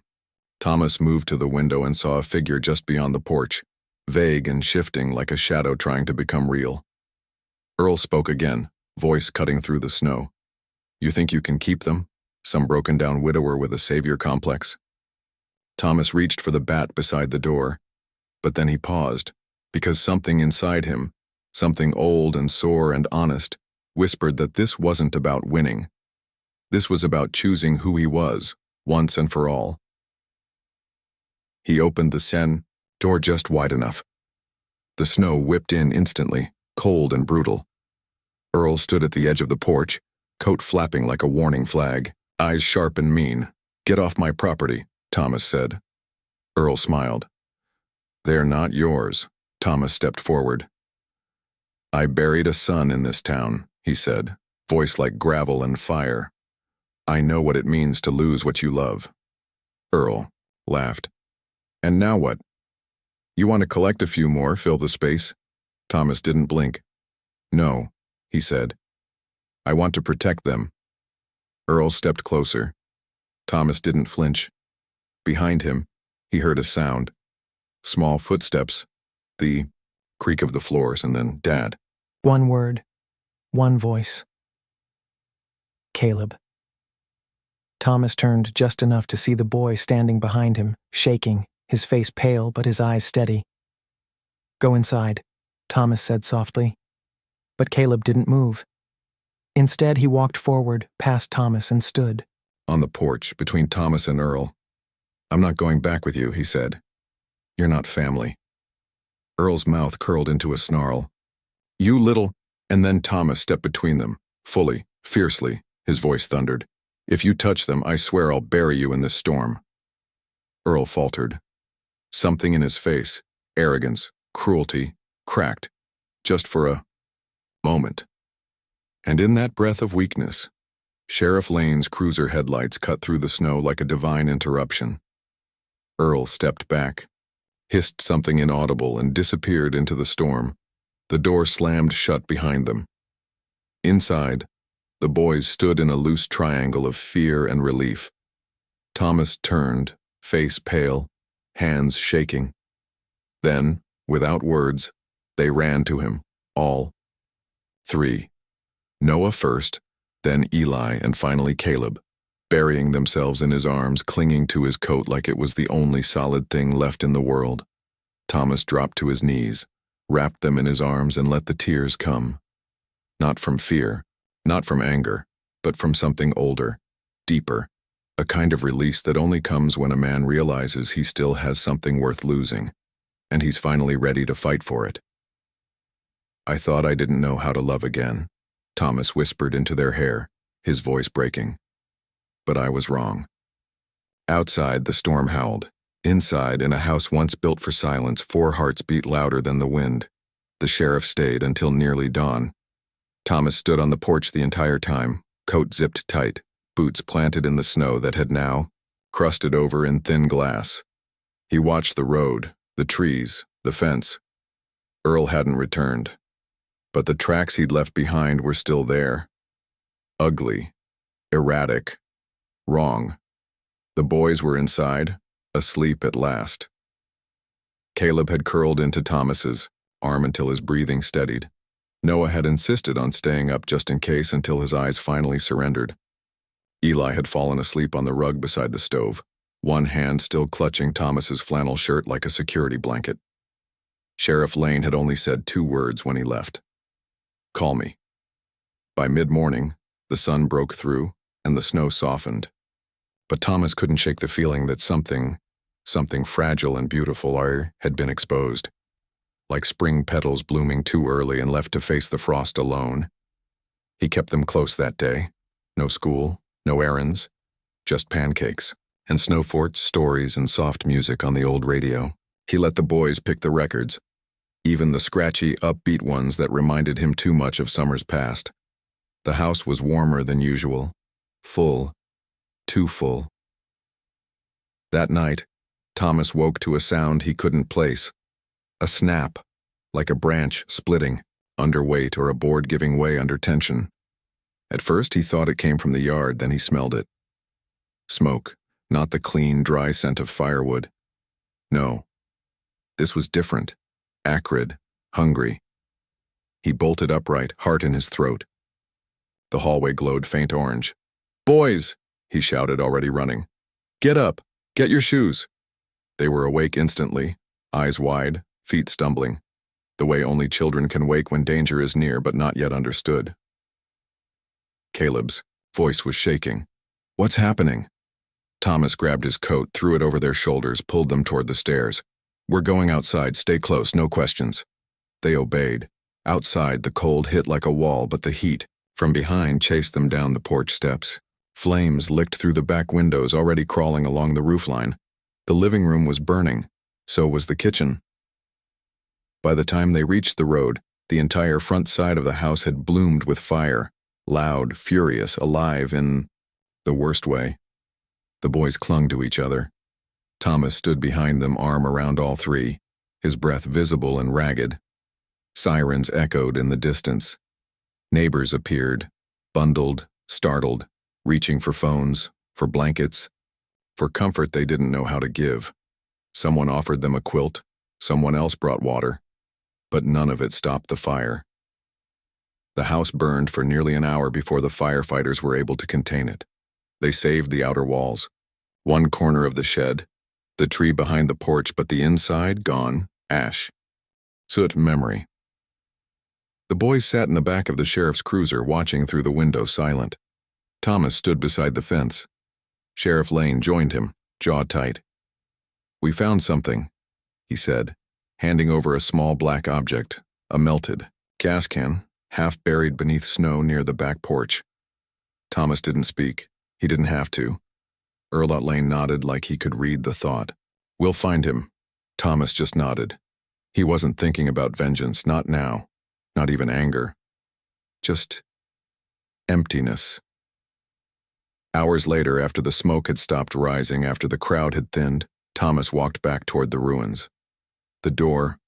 Thomas moved to the window and saw a figure just beyond the porch, vague and shifting like a shadow trying to become real. Earl spoke again, voice cutting through the snow. "You think you can keep them? Some broken-down widower with a savior complex?" Thomas reached for the bat beside the door, but then he paused, because something inside him, something old and sore and honest, whispered that this wasn't about winning. This was about choosing who he was, once and for all. He opened the Sen door just wide enough. The snow whipped in instantly, cold and brutal. Earl stood at the edge of the porch, coat flapping like a warning flag, eyes sharp and mean. "Get off my property," Thomas said. Earl smiled. "They're not yours." Thomas stepped forward. "I buried a son in this town," he said, voice like gravel and fire. "I know what it means to lose what you love." Earl laughed. "And now what? You want to collect a few more, fill the space?" Thomas didn't blink. "No," he said. "I want to protect them." Earl stepped closer. Thomas didn't flinch. Behind him, he heard a sound. Small footsteps, the creak of the floors, and then Dad. One word, one voice. Caleb. Thomas turned just enough to see the boy standing behind him, shaking, his face pale but his eyes steady. "Go inside," Thomas said softly. But Caleb didn't move. Instead, he walked forward, past Thomas, and stood on the porch between Thomas and Earl. "I'm not going back with you," he said. "You're not family." Earl's mouth curled into a snarl. "You little—" And then Thomas stepped between them, fully, fiercely, his voice thundered. "If you touch them, I swear I'll bury you in this storm." Earl faltered. Something in his face, arrogance, cruelty, cracked, just for a moment. And in that breath of weakness, Sheriff Lane's cruiser headlights cut through the snow like a divine interruption. Earl stepped back, hissed something inaudible, and disappeared into the storm. The door slammed shut behind them. Inside, the boys stood in a loose triangle of fear and relief. Thomas turned, face pale, hands shaking. Then, without words, they ran to him, all three. Noah first, then Eli, and finally Caleb, burying themselves in his arms, clinging to his coat like it was the only solid thing left in the world. Thomas dropped to his knees, wrapped them in his arms, and let the tears come. Not from fear, not from anger, but from something older, deeper, a kind of release that only comes when a man realizes he still has something worth losing, and he's finally ready to fight for it. "I thought I didn't know how to love again," Thomas whispered into their hair, his voice breaking. "But I was wrong." Outside, the storm howled. Inside, in a house once built for silence, 4 hearts beat louder than the wind. The sheriff stayed until nearly dawn. Thomas stood on the porch the entire time, coat zipped tight, boots planted in the snow that had now crusted over in thin glass. He watched the road, the trees, the fence. Earl hadn't returned, but the tracks he'd left behind were still there. Ugly, Erratic. Wrong. The boys were inside, asleep at last. Caleb had curled into Thomas's arm until his breathing steadied. Noah had insisted on staying up just in case until his eyes finally surrendered. Eli had fallen asleep on the rug beside the stove, one hand still clutching Thomas's flannel shirt like a security blanket. Sheriff Lane had only said 2 words when he left. "Call me." By mid-morning, the sun broke through and the snow softened. But Thomas couldn't shake the feeling that something fragile and beautiful had been exposed. Like spring petals blooming too early and left to face the frost alone. He kept them close that day. No school, no errands, just pancakes, and snow forts, stories, and soft music on the old radio. He let the boys pick the records, even the scratchy, upbeat ones that reminded him too much of summers past. The house was warmer than usual, full, too full. That night, Thomas woke to a sound he couldn't place. A snap, like a branch splitting, under weight or a board giving way under tension. At first he thought it came from the yard, then he smelled it. Smoke, not the clean, dry scent of firewood. No. This was different, acrid, hungry. He bolted upright, heart in his throat. The hallway glowed faint orange. "Boys!" he shouted, already running. "Get up! Get your shoes!" They were awake instantly, eyes wide, feet stumbling, the way only children can wake when danger is near but not yet understood. Caleb's voice was shaking. "What's happening?" Thomas grabbed his coat, threw it over their shoulders, pulled them toward the stairs. "We're going outside, stay close, no questions." They obeyed. Outside, the cold hit like a wall, but the heat from behind chased them down the porch steps. Flames licked through the back windows, already crawling along the roofline. The living room was burning. So was the kitchen. By the time they reached the road, the entire front side of the house had bloomed with fire, loud, furious, alive in the worst way. The boys clung to each other. Thomas stood behind them, arm around all 3, his breath visible and ragged. Sirens echoed in the distance. Neighbors appeared, bundled, startled, reaching for phones, for blankets, for comfort they didn't know how to give. Someone offered them a quilt, someone else brought water, but none of it stopped the fire. The house burned for nearly an hour before the firefighters were able to contain it. They saved the outer walls, one corner of the shed, the tree behind the porch, but the inside gone, ash, soot, memory. The boys sat in the back of the sheriff's cruiser, watching through the window, silent. Thomas stood beside the fence. Sheriff Lane joined him, jaw tight. "We found something," he said, handing over a small black object, a melted gas can, half buried beneath snow near the back porch. Thomas didn't speak. He didn't have to. Earlot Lane nodded like he could read the thought. "We'll find him." Thomas just nodded. He wasn't thinking about vengeance, not now, not even anger. Just emptiness. Hours later, after the smoke had stopped rising, after the crowd had thinned, Thomas walked back toward the ruins. The door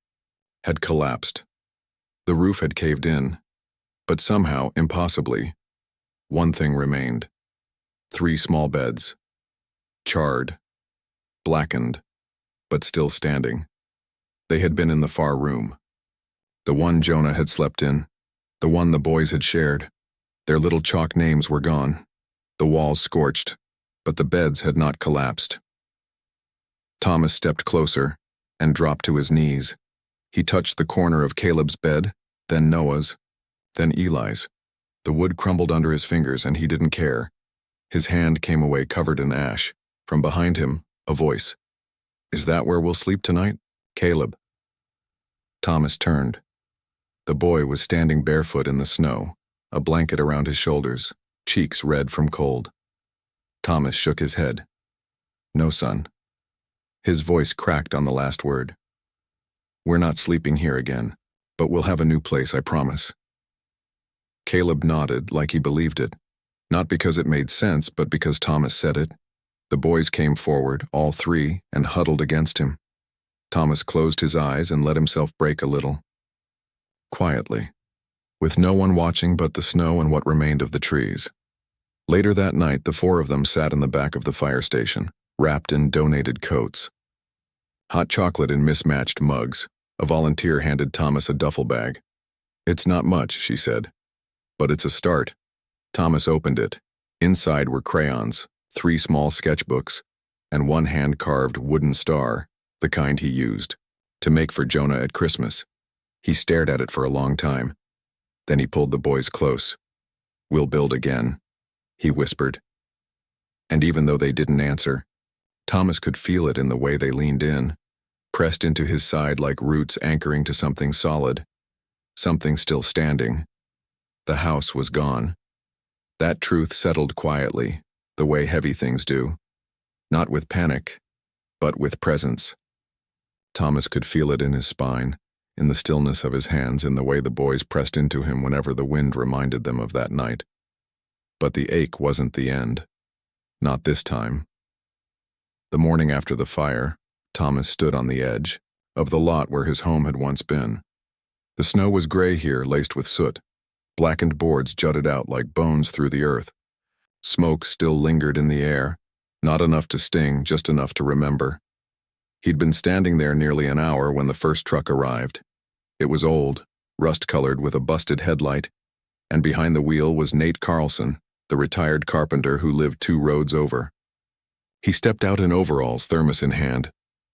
had collapsed. The roof had caved in, but somehow, impossibly, one thing remained. 3 small beds. Charred, blackened, but still standing. They had been in the far room. The one Jonah had slept in, the one the boys had shared. Their little chalk names were gone. The walls scorched, but the beds had not collapsed. Thomas stepped closer and dropped to his knees. He touched the corner of Caleb's bed, then Noah's, then Eli's. The wood crumbled under his fingers and he didn't care. His hand came away covered in ash. From behind him, a voice. "Is that where we'll sleep tonight, Caleb?" Thomas turned. The boy was standing barefoot in the snow, a blanket around his shoulders, cheeks red from cold. Thomas shook his head. "No, son." His voice cracked on the last word. "We're not sleeping here again, but we'll have a new place, I promise." Caleb nodded like he believed it, not because it made sense, but because Thomas said it. The boys came forward, all 3, and huddled against him. Thomas closed his eyes and let himself break a little. Quietly, with no one watching but the snow and what remained of the trees. Later that night, the four of them sat in the back of the fire station, wrapped in donated coats. Hot chocolate in mismatched mugs. A volunteer handed Thomas a duffel bag. "It's not much," she said, "but it's a start." Thomas opened it. Inside were crayons, 3 small sketchbooks, and 1 hand-carved wooden star, the kind he used to make for Jonah at Christmas. He stared at it for a long time. Then he pulled the boys close. "We'll build again," he whispered. And even though they didn't answer, Thomas could feel it in the way they leaned in, pressed into his side like roots anchoring to something solid, something still standing. The house was gone. That truth settled quietly, the way heavy things do. Not with panic, but with presence. Thomas could feel it in his spine, in the stillness of his hands, in the way the boys pressed into him whenever the wind reminded them of that night. But the ache wasn't the end. Not this time. The morning after the fire, Thomas stood on the edge of the lot where his home had once been. The snow was gray here, laced with soot. Blackened boards jutted out like bones through the earth. Smoke still lingered in the air, not enough to sting, just enough to remember. He'd been standing there nearly an hour when the first truck arrived. It was old, rust-colored with a busted headlight, and behind the wheel was Nate Carlson, the retired carpenter who lived 2 roads over. He stepped out in overalls, thermos in hand.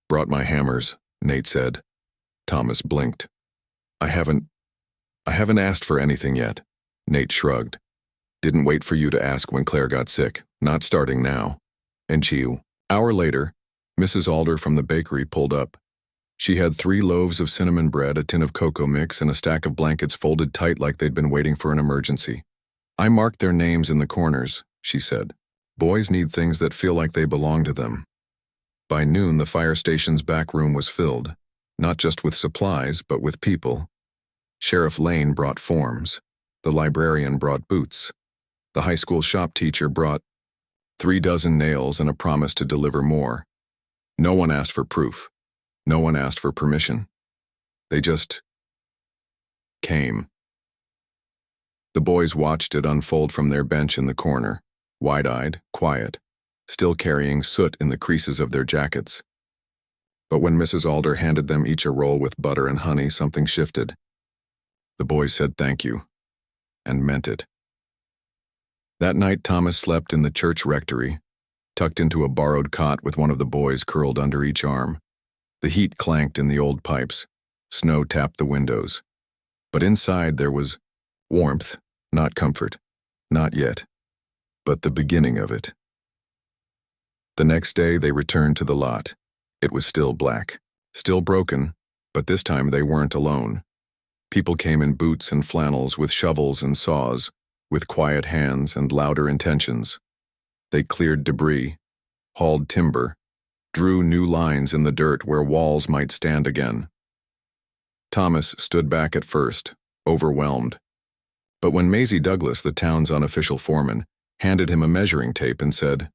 "Brought my hammers," Nate said. Thomas blinked. I haven't asked for anything yet," Nate shrugged. "Didn't wait for you to ask when Claire got sick. Not starting now." And chew. Hour later, Mrs. Alder from the bakery pulled up. She had 3 loaves of cinnamon bread, a tin of cocoa mix, and a stack of blankets folded tight like they'd been waiting for an emergency. "I marked their names in the corners," she said. "Boys need things that feel like they belong to them." By noon, the fire station's back room was filled, not just with supplies, but with people. Sheriff Lane brought forms. The librarian brought boots. The high school shop teacher brought 3 dozen nails and a promise to deliver more. No one asked for proof. No one asked for permission. They just came. The boys watched it unfold from their bench in the corner, wide-eyed, quiet, still carrying soot in the creases of their jackets. But when Mrs. Alder handed them each a roll with butter and honey, something shifted. The boys said thank you, and meant it. That night, Thomas slept in the church rectory, tucked into a borrowed cot with one of the boys curled under each arm. The heat clanked in the old pipes. Snow tapped the windows. But inside there was warmth, not comfort, not yet, but the beginning of it. The next day they returned to the lot. It was still black, still broken, but this time they weren't alone. People came in boots and flannels with shovels and saws, with quiet hands and louder intentions. They cleared debris, hauled timber, drew new lines in the dirt where walls might stand again. Thomas stood back at first, overwhelmed. But when Maisie Douglas, the town's unofficial foreman, handed him a measuring tape and said,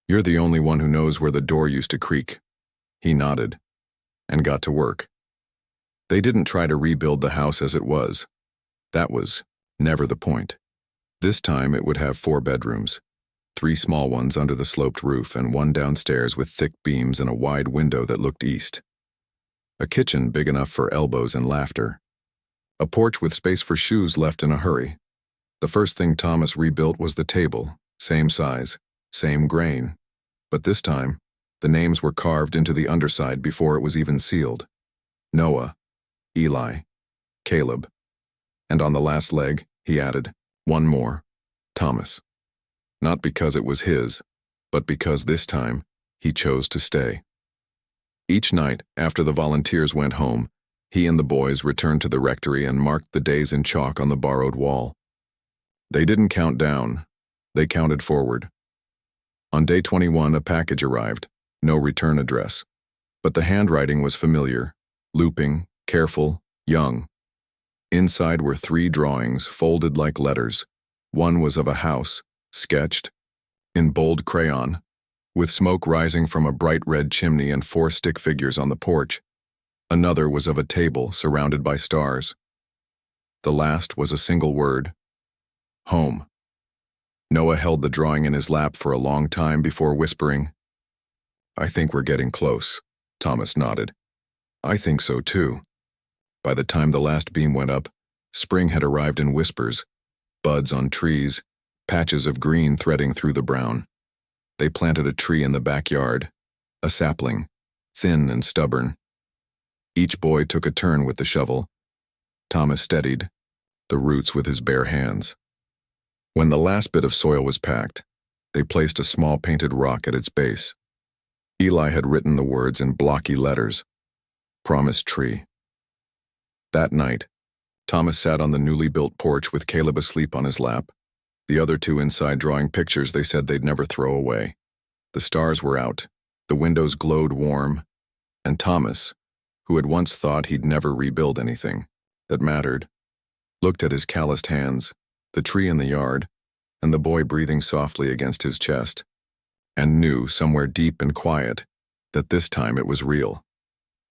"You're the only one who knows where the door used to creak," he nodded and got to work. They didn't try to rebuild the house as it was. That was never the point. This time it would have 4 bedrooms, 3 small ones under the sloped roof and 1 downstairs with thick beams and a wide window that looked east. A kitchen big enough for elbows and laughter. A porch with space for shoes left in a hurry. The first thing Thomas rebuilt was the table, same size, same grain. But this time, the names were carved into the underside before it was even sealed. Noah, Eli, Caleb. And on the last leg, he added, 1 more, Thomas. Not because it was his, but because this time, he chose to stay. Each night, after the volunteers went home, he and the boys returned to the rectory and marked the days in chalk on the borrowed wall. They didn't count down, they counted forward. On day 21, a package arrived, no return address. But the handwriting was familiar, looping, careful, young. Inside were 3 drawings, folded like letters. One was of a house, sketched, in bold crayon, with smoke rising from a bright red chimney and 4 stick figures on the porch. Another was of a table surrounded by stars. The last was a single word, home. Noah held the drawing in his lap for a long time before whispering, "I think we're getting close." Thomas nodded. "I think so too." By the time the last beam went up, spring had arrived in whispers, buds on trees, patches of green threading through the brown. They planted a tree in the backyard, a sapling, thin and stubborn. Each boy took a turn with the shovel. Thomas steadied the roots with his bare hands. When the last bit of soil was packed, they placed a small painted rock at its base. Eli had written the words in blocky letters, "Promise Tree." That night, Thomas sat on the newly built porch with Caleb asleep on his lap, the other two inside drawing pictures they said they'd never throw away. The stars were out, the windows glowed warm, and Thomas, who had once thought he'd never rebuild anything that mattered, looked at his calloused hands, the tree in the yard, and the boy breathing softly against his chest, and knew somewhere deep and quiet that this time it was real.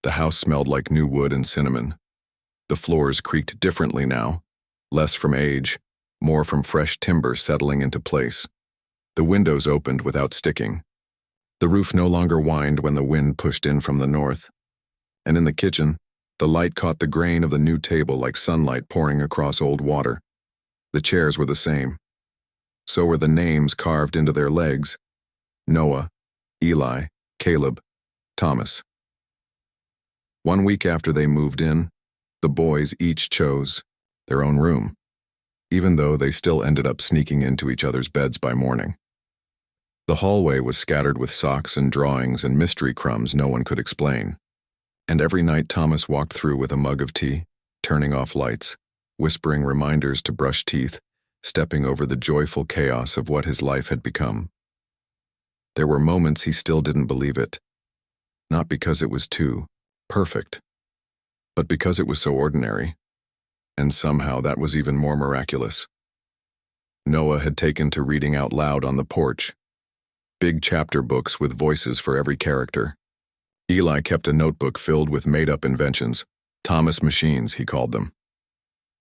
The house smelled like new wood and cinnamon. The floors creaked differently now, less from age, more from fresh timber settling into place. The windows opened without sticking. The roof no longer whined when the wind pushed in from the north. And in the kitchen, the light caught the grain of the new table like sunlight pouring across old water. The chairs were the same. So were the names carved into their legs: Noah, Eli, Caleb, Thomas. 1 week after they moved in, the boys each chose their own room, even though they still ended up sneaking into each other's beds by morning. The hallway was scattered with socks and drawings and mystery crumbs no one could explain. And every night Thomas walked through with a mug of tea, turning off lights, whispering reminders to brush teeth, stepping over the joyful chaos of what his life had become. There were moments he still didn't believe it, not because it was too perfect, but because it was so ordinary, and somehow that was even more miraculous. Noah had taken to reading out loud on the porch, big chapter books with voices for every character. Eli kept a notebook filled with made-up inventions, Thomas machines, he called them.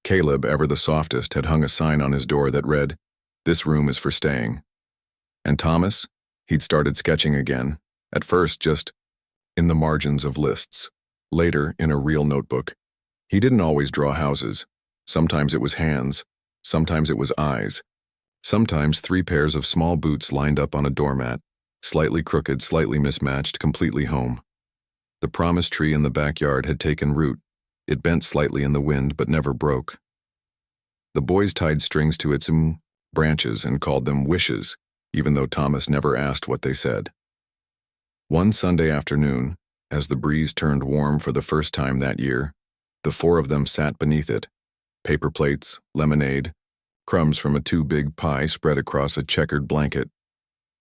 Caleb, ever the softest, had hung a sign on his door that read, "This room is for staying." And Thomas, he'd started sketching again, at first just in the margins of lists, later in a real notebook. He didn't always draw houses. Sometimes it was hands, sometimes it was eyes, sometimes 3 pairs of small boots lined up on a doormat, slightly crooked, slightly mismatched, completely home. The promise tree in the backyard had taken root. It bent slightly in the wind, but never broke. The boys tied strings to its branches and called them wishes, even though Thomas never asked what they said. One Sunday afternoon, as the breeze turned warm for the first time that year, the 4 of them sat beneath it, paper plates, lemonade, crumbs from a too-big pie spread across a checkered blanket.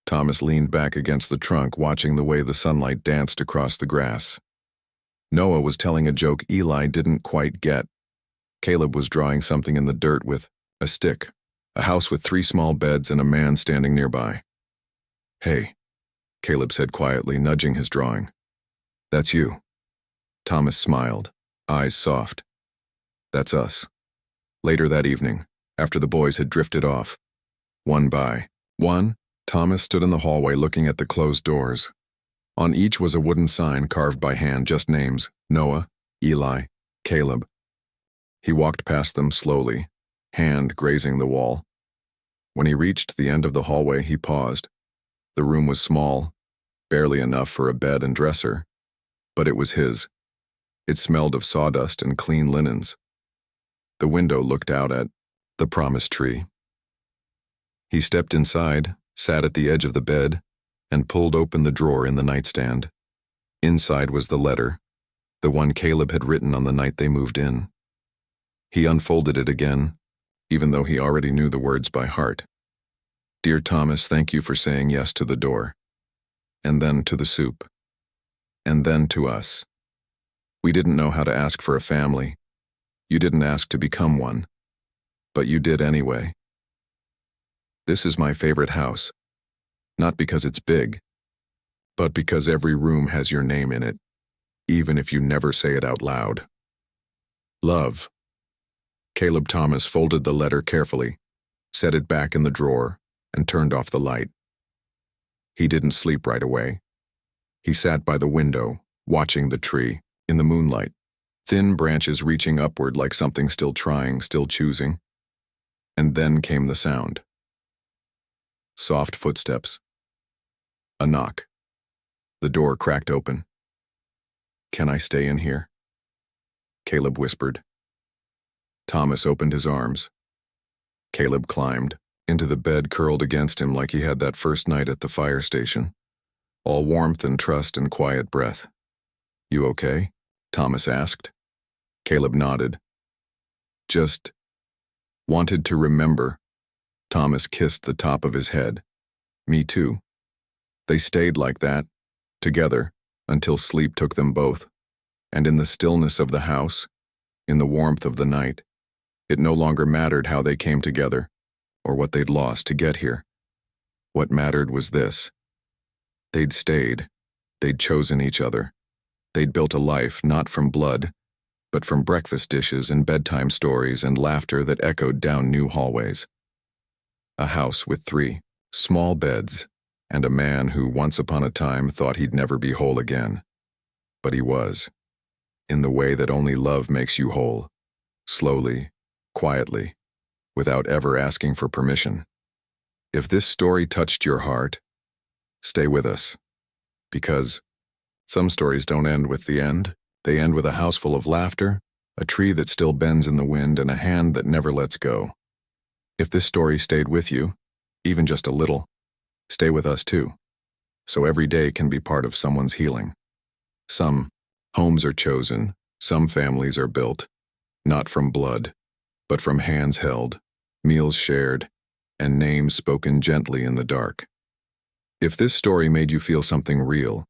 Thomas leaned back against the trunk, watching the way the sunlight danced across the grass. Noah was telling a joke Eli didn't quite get. Caleb was drawing something in the dirt with a stick, a house with 3 small beds and a man standing nearby. "Hey," Caleb said quietly, nudging his drawing. "That's you." Thomas smiled, eyes soft. "That's us." Later that evening, after the boys had drifted off, one by one, Thomas stood in the hallway looking at the closed doors. On each was a wooden sign carved by hand, just names: Noah, Eli, Caleb. He walked past them slowly, hand grazing the wall. When he reached the end of the hallway, he paused. The room was small, barely enough for a bed and dresser, but it was his. It smelled of sawdust and clean linens. The window looked out at the promise tree. He stepped inside, sat at the edge of the bed, and pulled open the drawer in the nightstand. Inside was the letter, the one Caleb had written on the night they moved in. He unfolded it again, even though he already knew the words by heart. "Dear Thomas, thank you for saying yes to the door. And then to the soup. And then to us. We didn't know how to ask for a family. You didn't ask to become one. But you did anyway. This is my favorite house. Not because it's big, but because every room has your name in it, even if you never say it out loud. Love." Caleb Thomas folded the letter carefully, set it back in the drawer, and turned off the light. He didn't sleep right away. He sat by the window, watching the tree, in the moonlight, thin branches reaching upward like something still trying, still choosing. And then came the sound. Soft footsteps. A knock. The door cracked open. "Can I stay in here?" Caleb whispered. Thomas opened his arms. Caleb climbed into the bed, curled against him like he had that first night at the fire station, all warmth and trust and quiet breath. "You okay?" Thomas asked. Caleb nodded. "Just wanted to remember." Thomas kissed the top of his head. "Me too." They stayed like that, together, until sleep took them both. And in the stillness of the house, in the warmth of the night, it no longer mattered how they came together, or what they'd lost to get here. What mattered was this. They'd stayed. They'd chosen each other. They'd built a life not from blood, but from breakfast dishes and bedtime stories and laughter that echoed down new hallways. A house with 3 small beds, and a man who once upon a time thought he'd never be whole again. But he was. In the way that only love makes you whole. Slowly, quietly, without ever asking for permission. If this story touched your heart, stay with us. Because some stories don't end with the end. They end with a house full of laughter, a tree that still bends in the wind, and a hand that never lets go. If this story stayed with you, even just a little, stay with us too. So every day can be part of someone's healing. Some homes are chosen, some families are built, not from blood, but from hands held, meals shared, and names spoken gently in the dark. If this story made you feel something real,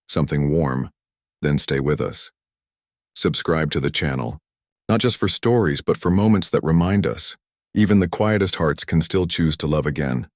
something warm, then stay with us. Subscribe to the channel, not just for stories, but for moments that remind us, even the quietest hearts can still choose to love again.